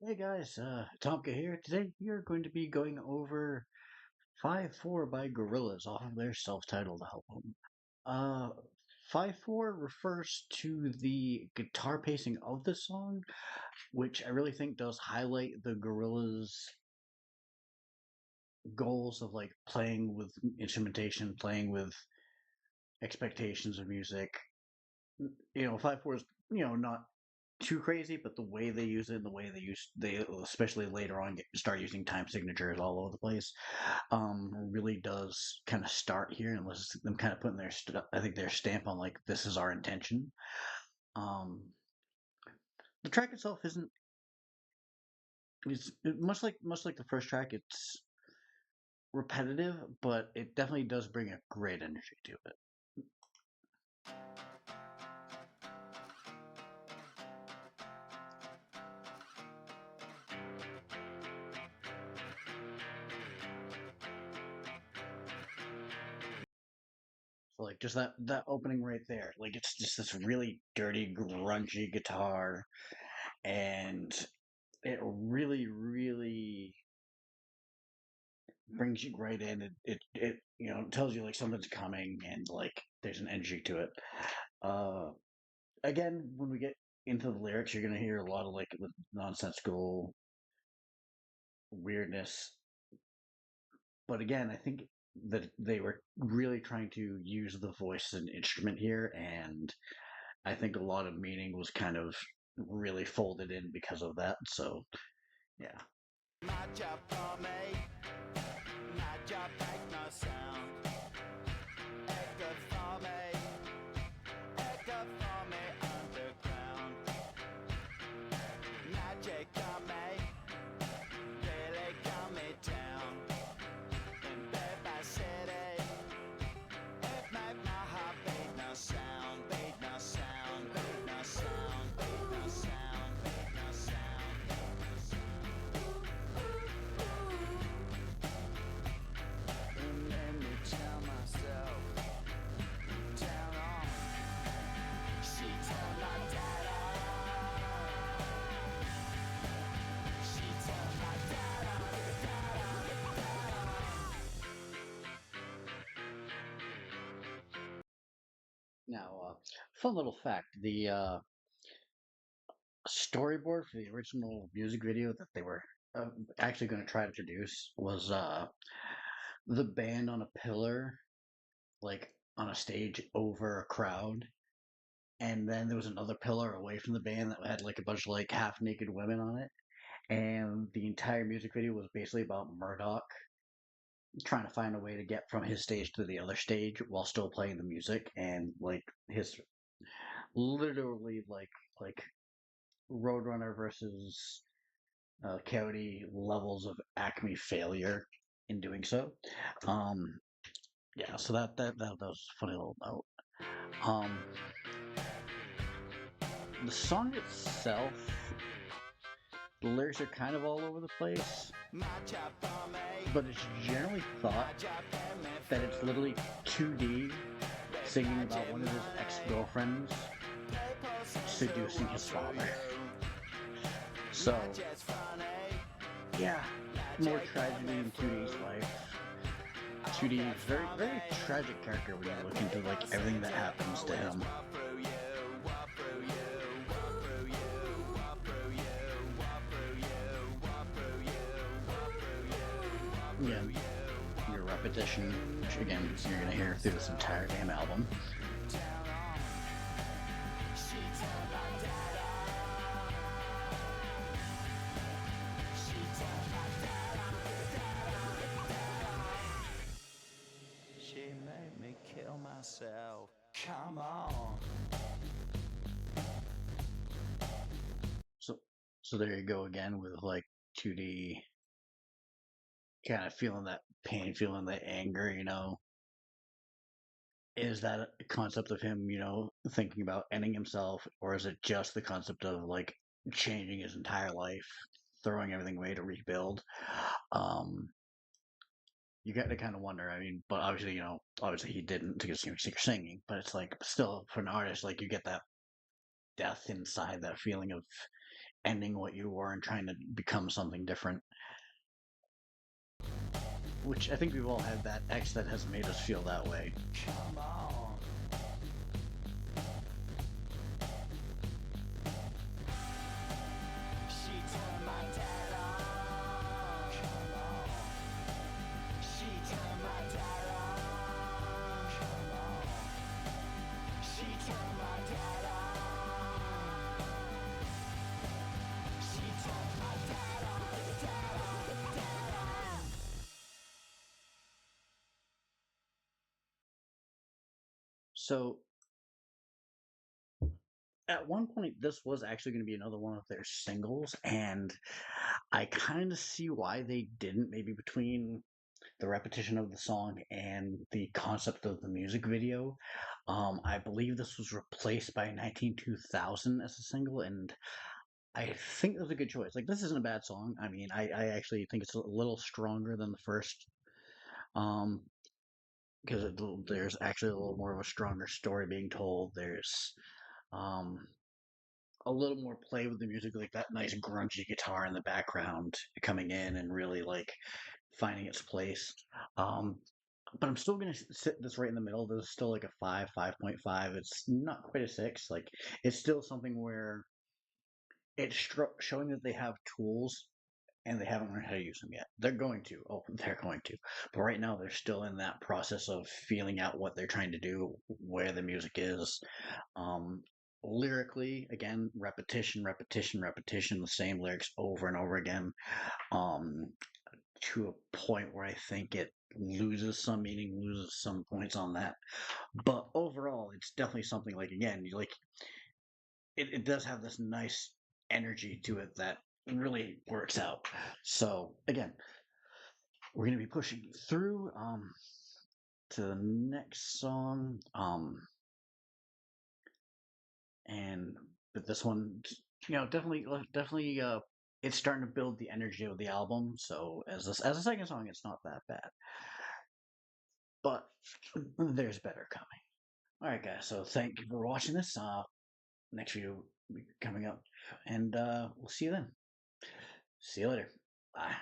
Hey guys, Tomka here. Today we are going to be going over 5-4 by Gorillaz off of their self-titled album. Uh, 5-4 refers to the guitar pacing of the song, which I really think does highlight the Gorillaz' goals of like playing with instrumentation, playing with expectations of music. 5-4 is, not too crazy, but the way they use it, and the way they especially later on start using time signatures all over the place, really does kind of start here and lets them kind of putting I think their stamp on like this is our intention. Um, the track itself isn't much like the first track. It's repetitive, but it definitely does bring a great energy to it. So like just that opening right there, like it's just this really dirty, grungy guitar, and it really, really brings you right in. It tells you like something's coming and like there's an energy to it. Uh, Again, when we get into the lyrics, you're gonna hear a lot of like nonsensical weirdness. But again, I think that they were really trying to use the voice as an instrument here, and I think a lot of meaning was kind of really folded in because of that. So yeah. My job for me, my job make no sound. Echo for me, echo for me underground. Magic on me, really got me down. In bed by city, it made my heart beat no sound, beat no sound, beat no sound, beat no sound, beat no sound, beat no sound. And let me tell myself, down on. She told my dada. She told my dada. Now, fun little fact: the storyboard for the original music video that they were uh, actually going to try to introduce was the band on a pillar, like on a stage over a crowd, and then there was another pillar away from the band that had like a bunch of like half naked women on it, and the entire music video was basically about Murdoch trying to find a way to get from his stage to the other stage while still playing the music, and like his literally like Roadrunner versus Coyote levels of Acme failure in doing so. Um, yeah, so that was a funny little note. Um, the song itself, the lyrics are kind of all over the place, My job for me. but it's generally thought My job for me. that it's literally 2D singing about one of his ex-girlfriends seducing his father. So, yeah, more tragedy in 2D's life. 2D is very, very tragic character when you look into like everything that happens to him. Yeah, your repetition, which again you're gonna hear through this entire damn album. She made me kill myself. Come on. So, so there you go again with like 2D, kind of feeling that pain, feeling that anger. Is that a concept of him, thinking about ending himself, or is it just the concept of like changing his entire life, throwing everything away to rebuild? Um, you got to kind of wonder. I mean, but obviously, obviously he didn't because you're singing, but it's like still for an artist, like you get that death inside, that feeling of ending what you were and trying to become something different. Which I think we've all had that ex that has made us feel that way. Come on. She turned my dad on. Come on. She turned my dad on. Come on. She turned my dad on. She turned my dad on. Dad on. Dad on. So at one point, this was actually going to be another one of their singles, and I kind of see why they didn't. Maybe between the repetition of the song and the concept of the music video. I believe this was replaced by 192000 as a single, and I think it was a good choice. Like, this isn't a bad song. I mean, I actually think it's a little stronger than the first, um, because there's actually a little more of a stronger story being told. There's um, a little more play with the music, like that nice grungy guitar in the background coming in and really like finding its place. Um, but I'm still gonna sit this right in the middle. This is still like a 5.5. It's not quite a 6. Like, it's still something where it's showing that they have tools and they haven't learned how to use them yet. They're going to. Oh, they're going to. But right now, they're still in that process of feeling out what they're trying to do, where the music is. Um, Lyrically, again, repetition, repetition, repetition, the same lyrics over and over again. Um, to a point where I think it loses some meaning, loses some points on that. But overall, it's definitely something like, again, you like it does have this nice energy to it that really works out. So again, we're gonna be pushing through to the next song. And with this one, definitely it's starting to build the energy of the album. So as a second song, it's not that bad. But there's better coming. All right, guys. So thank you for watching this. Next video will be coming up, and we'll see you then. See you later. Bye.